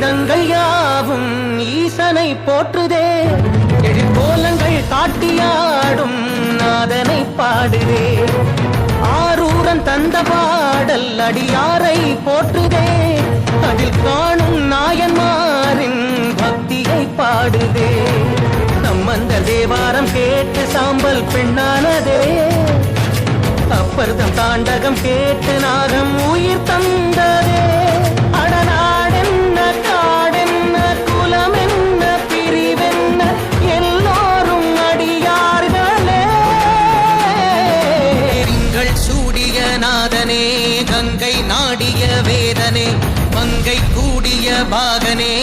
வேதங்கள் யாவும் ஈசனை போற்றுதே. எழிற்கோலங்கள் காட்டியாடும் நாதனை பாடுதே. ஆரூரன் தந்த பாடல் அடியாரை போற்றுதே. அதில் காணும் நாயன்மாரின் பக்தியை பாடுதே. சம்பந்த தேவாரம் கேட்டு சாம்பல் பெண்ணானதே. அப்பர்தம் தாண்டகம் கேட்டு நாகம் உயிர் தந்ததே. அடநாடென்ன காடென்ன குலமென்ன பிரிவென்ன எல்லோரும் அடியார்களே. திங்கள் சூடிய நாதனே கங்கை நாடிய வேதனே மங்கை கூடிய பாகனே